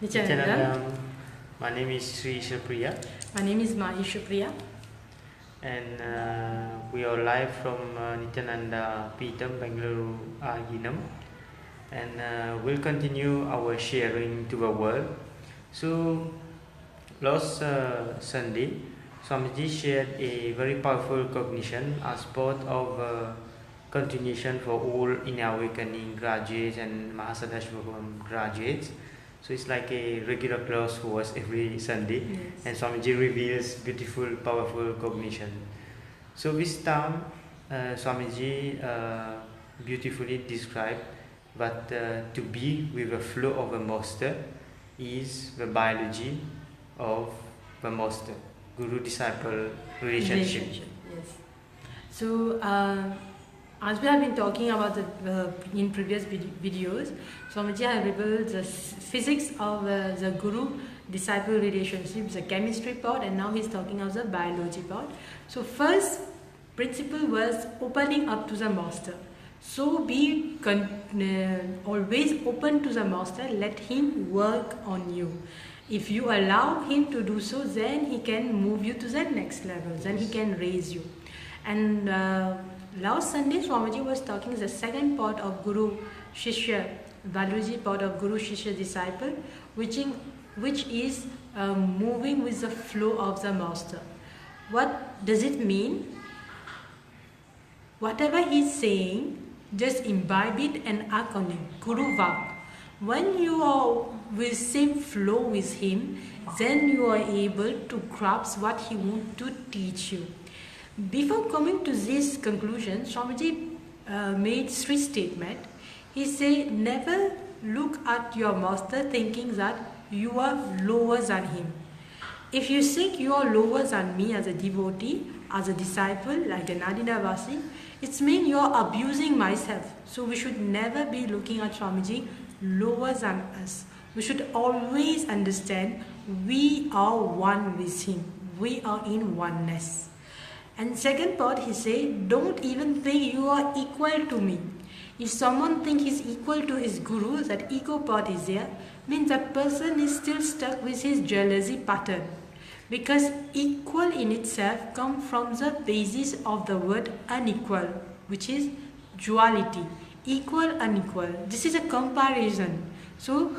Nityananda. My name is Sri Shapriya. My name is Mahi Shapriya. And we are live from Nityananda Peetham, Bangalore, Ginam. And we'll continue our sharing to the world. So, last Sunday, Swamiji shared a very powerful cognition as part of continuation for all Inner Awakening graduates and Mahasadashvagam graduates. So it's like a regular class for us every Sunday. Yes. And Swamiji reveals beautiful, powerful cognition. So this time, Swamiji beautifully described that to be with the flow of the master is the biology of the master, guru-disciple relationship. Yes. So as we have been talking about in previous videos, Swamiji has revealed the physics of the guru-disciple relationship, the chemistry part, and now he's talking of the biology part. So first principle was opening up to the master. So be always open to the master, let him work on you. If you allow him to do so, then he can move you to the next level, then he can raise you. And last Sunday, Swamiji was talking the second part of Guru Shishya, biology part of Guru Shishya disciple, which is moving with the flow of the master. What does it mean? Whatever he's saying, just imbibe it and act on it. Guru Vak. When you are with same flow with him, then you are able to grasp what he wants to teach you. Before coming to this conclusion, Swamiji made three statements. He said, never look at your master thinking that you are lower than him. If you think you are lower than me as a devotee, as a disciple, like the Nadina Vasi, it means you are abusing myself. So we should never be looking at Swamiji lower than us. We should always understand we are one with him. We are in oneness. And second part, he said, don't even think you are equal to me. If someone thinks he's equal to his guru, that ego part is there, means that person is still stuck with his jealousy pattern. Because equal in itself comes from the basis of the word unequal, which is duality. Equal, unequal. This is a comparison. So,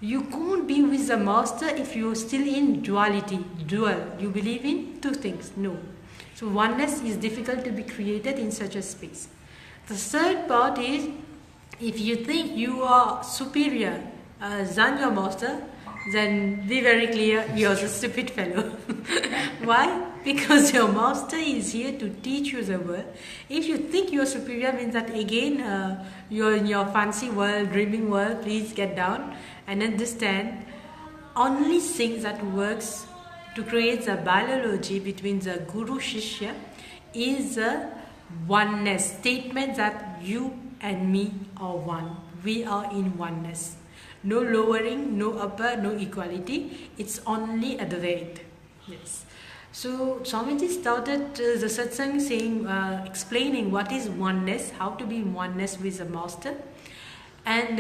you can't be with the master if you're still in duality, dual. You believe in two things. No. So oneness is difficult to be created in such a space. The third part is, if you think you are superior than your master, then be very clear, you're a stupid fellow. Why? Because your master is here to teach you the word. If you think you're superior, means that again, you're in your fancy world, dreaming world. Please get down and understand only thing that works to create the biology between the Guru Shishya is the oneness statement that you and me are one. We are in oneness. No lowering, no upper, no equality. It's only Advait. Yes. So Swamiji started the satsang saying, explaining what is oneness, how to be in oneness with the master. And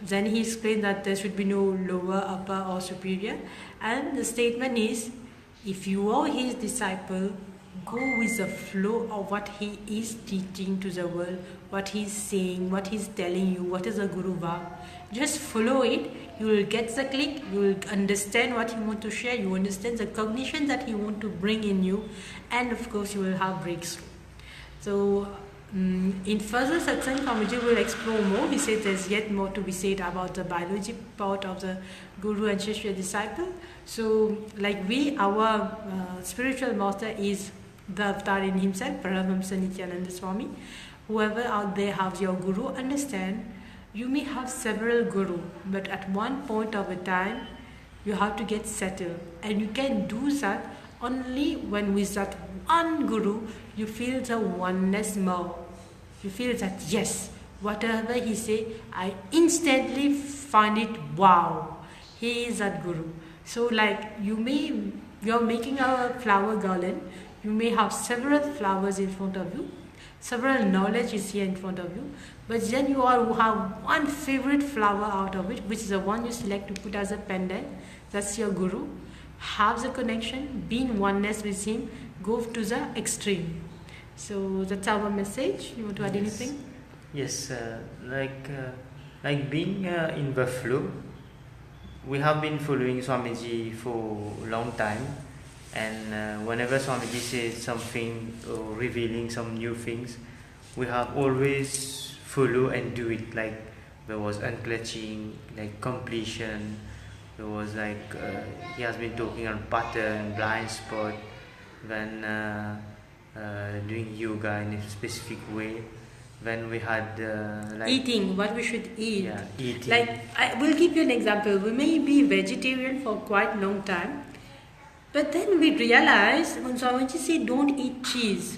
then he explained that there should be no lower, upper or superior. And the statement is, if you are his disciple, go with the flow of what he is teaching to the world, what he is saying, what he is telling you, what is a Guru Vak. Just follow it, you will get the click, you will understand what he wants to share, you understand the cognition that he wants to bring in you, and of course you will have breakthrough. So in further satsang, Swamiji will explore more. He said there's yet more to be said about the biology part of the Guru and Shishya disciple. So like our spiritual master is the avatar in himself, Paramahamsa Nityananda Swami. Whoever out there has your guru, understand you may have several guru, but at one point of a time you have to get settled, and you can do that only when with that one guru you feel the oneness more. You feel that yes, whatever he say, I instantly find it wow. He is that guru. So like you're making a flower garland. You may have several flowers in front of you, several knowledge is here in front of you, but then you all have one favorite flower out of it, which is the one you select to put as a pendant. That's your guru. Have the connection, be in oneness with him, go to the extreme. So that's our message. You want to add anything? Yes, like being in Buffalo, we have been following Swamiji for a long time, and whenever Swamiji says something or revealing some new things, we have always follow and do it. Like there was unclutching, like completion. There was he has been talking on pattern, blind spot, when doing yoga in a specific way. When we had eating, what we should eat. Yeah, eating. Like I will give you an example. We may be vegetarian for quite a long time, but then we realized when Swamiji said don't eat cheese,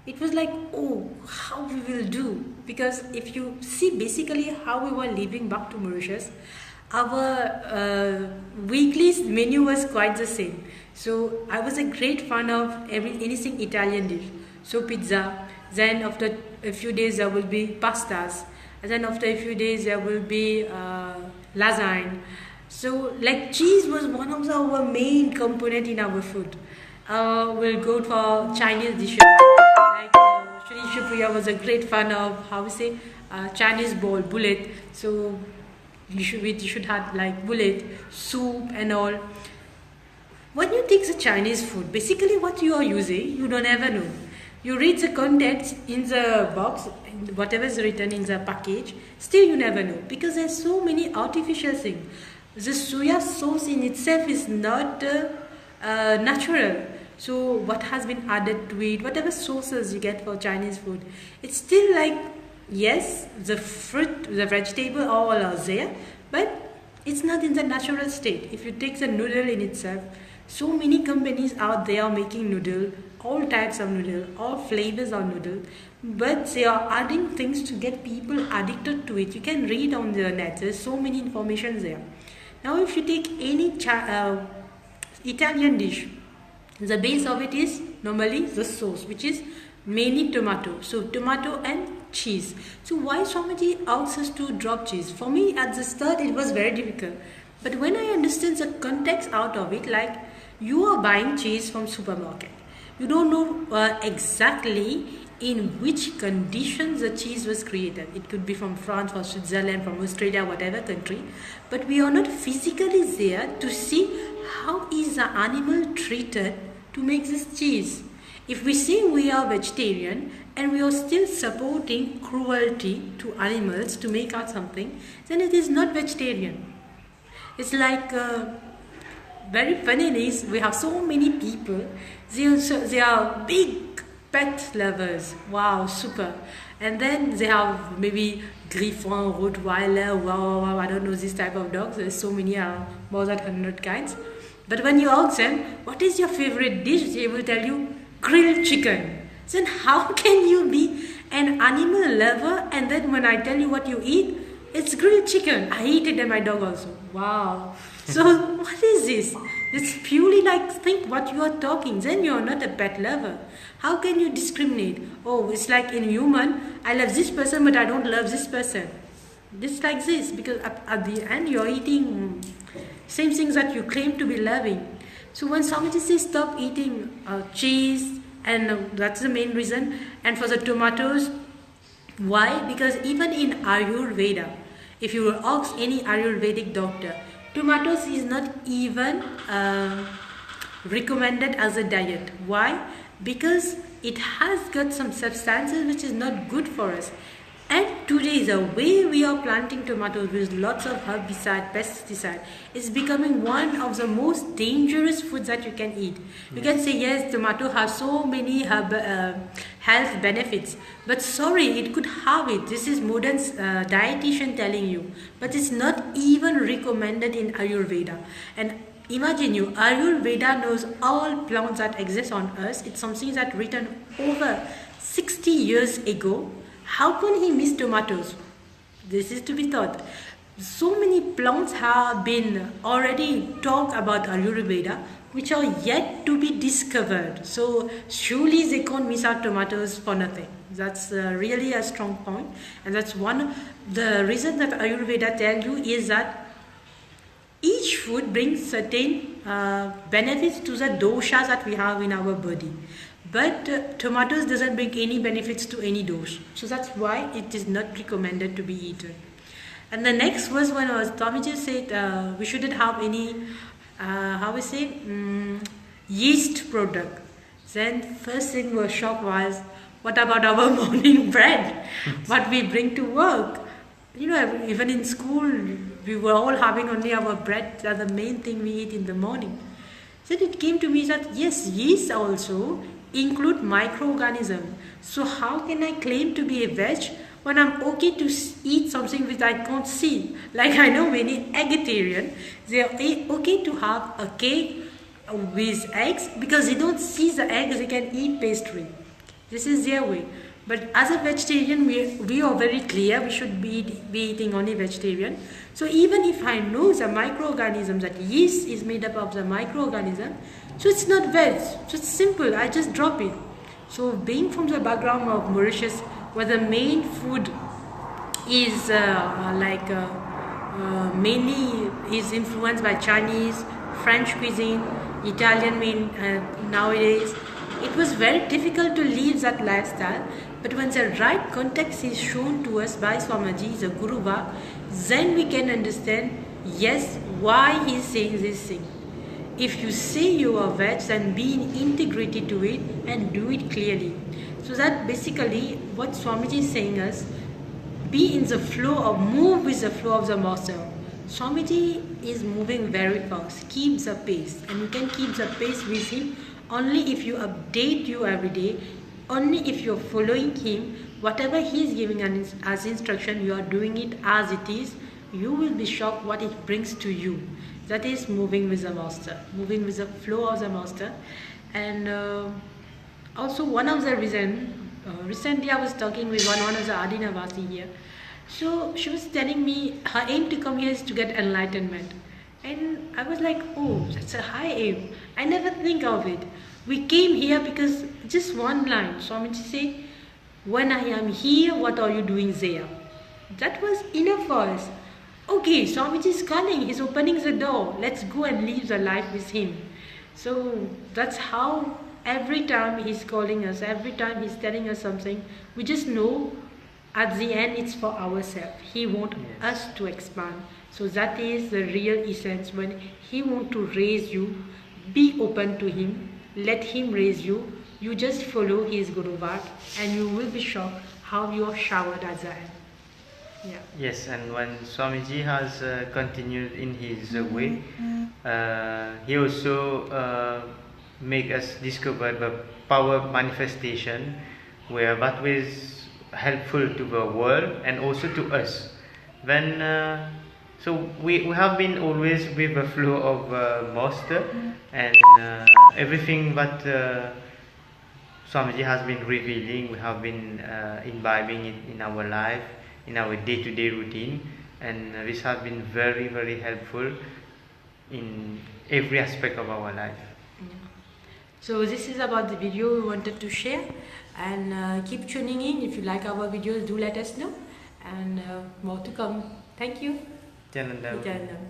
it was like, oh, how we will do? Because if you see basically how we were living back to Mauritius, our weekly menu was quite the same. So I was a great fan of anything Italian dish. So pizza. Then after a few days there will be pastas. And then after a few days there will be lasagne. So like cheese was one of our main component in our food. We'll go for Chinese dishes. Like Shri Shipriya was a great fan of Chinese bowl, bullet. So we should have like bullet, soup and all. When you take the Chinese food, basically what you are using, you don't ever know. You read the contents in the box, whatever is written in the package, still you never know. Because there's so many artificial things. The soya sauce in itself is not natural. So what has been added to it, whatever sauces you get for Chinese food, it's still like, yes, the fruit, the vegetable all are there, but it's not in the natural state. If you take the noodle in itself, so many companies out there making noodle, all types of noodle, all flavors of noodle, but they are adding things to get people addicted to it. You can read on the net, there's so many information there. Now if you take any Italian dish, the base of it is normally the sauce, which is mainly tomato. So tomato and cheese. So why Swamiji asks us to drop cheese? For me at the start it was very difficult. But when I understand the context out of it, like you are buying cheese from supermarket. You don't know exactly in which conditions the cheese was created. It could be from France, from Switzerland, from Australia, whatever country. But we are not physically there to see how is the animal treated to make this cheese. If we say we are vegetarian and we are still supporting cruelty to animals to make out something, then it is not vegetarian. It's like very funny is we have so many people, they are big pet lovers. Wow, super. And then they have maybe Griffon, Rottweiler, wow, I don't know this type of dogs. There's so many, more than 100 kinds. But when you ask them, what is your favorite dish? They will tell you, grilled chicken. Then how can you be an animal lover and then when I tell you what you eat, it's grilled chicken. I eat it and my dog also. Wow. So what is this? It's purely like think what you are talking. Then you are not a pet lover. How can you discriminate? Oh, it's like in human, I love this person but I don't love this person. It's like this because at the end you are eating same things that you claim to be loving. So when somebody says stop eating cheese, and that's the main reason. And for the tomatoes, why? Because even in Ayurveda, if you will ask any Ayurvedic doctor, tomatoes is not even recommended as a diet. Why? Because it has got some substances which is not good for us. And today the way we are planting tomatoes with lots of herbicide, pesticide is becoming one of the most dangerous foods that you can eat. You can say yes, tomato has so many health benefits, but sorry, it could have it. This is modern dietitian telling you, but it's not even recommended in Ayurveda. And imagine you, Ayurveda knows all plants that exist on earth. It's something that written over 60 years ago. How can he miss tomatoes? This is to be thought. So many plants have been already talked about Ayurveda, which are yet to be discovered. So surely they can't miss out tomatoes for nothing. That's really a strong point, and that's one of the reason that Ayurveda tell you is that each food brings certain benefits to the doshas that we have in our body. But tomatoes doesn't bring any benefits to any dosha. So that's why it is not recommended to be eaten. And the next was when Swamiji said we shouldn't have any, yeast product. Then first thing was shock was, what about our morning bread? What we bring to work? You know, even in school, we were all having only our bread. That's the main thing we eat in the morning. Then it came to me that yes, yeast also include microorganisms. So how can I claim to be a veg when I'm okay to eat something which I can't see? Like I know many vegetarians, they are okay to have a cake with eggs because they don't see the eggs, they can eat pastry. This is their way. But as a vegetarian, we are very clear we should be eating only vegetarian. So even if I know the microorganisms, that yeast is made up of the microorganism, so it's not veg. So it's simple, I just drop it. So being from the background of Mauritius, where the main food is mainly is influenced by Chinese, French cuisine, Italian nowadays, it was very difficult to leave that lifestyle. But when the right context is shown to us by Swamiji, the Guru Vak, then we can understand, yes, why he is saying this thing. If you say you are veg, then be integrated to it and do it clearly. So that basically what Swamiji is saying is, be in the flow or move with the flow of the master. Swamiji is moving very fast, keep the pace, and you can keep the pace with him only if you update you every day, only if you're following him, whatever he is giving as instruction, you are doing it as it is, you will be shocked what it brings to you. That is moving with the master, moving with the flow of the master. And also one of the reasons, recently I was talking with one of the Adinavasi here. So she was telling me her aim to come here is to get enlightenment. And I was like, oh, that's a high aim. I never think of it. We came here because just one line. Swamiji say, when I am here, what are you doing there? That was enough for us. Okay, Swamiji is calling, he's opening the door. Let's go and live the life with him. So that's how every time he's calling us, every time he's telling us something, we just know at the end it's for ourselves. He wants us to expand. So that is the real essence. When he wants to raise you, be open to him, let him raise you. You just follow his Guru Vak and you will be shocked how you are showered at the end. Yeah. Yes, and when Swamiji has continued in his way, he also make us discover the power of manifestation, where that was helpful to the world and also to us. When so we have been always with the flow of master, and everything that Swamiji has been revealing, we have been imbibing it in our life, in our day-to-day routine, and this has been very, very helpful in every aspect of our life. So this is about the video we wanted to share, and keep tuning in. If you like our videos, do let us know, and more to come. Thank you. Janandam. Janandam.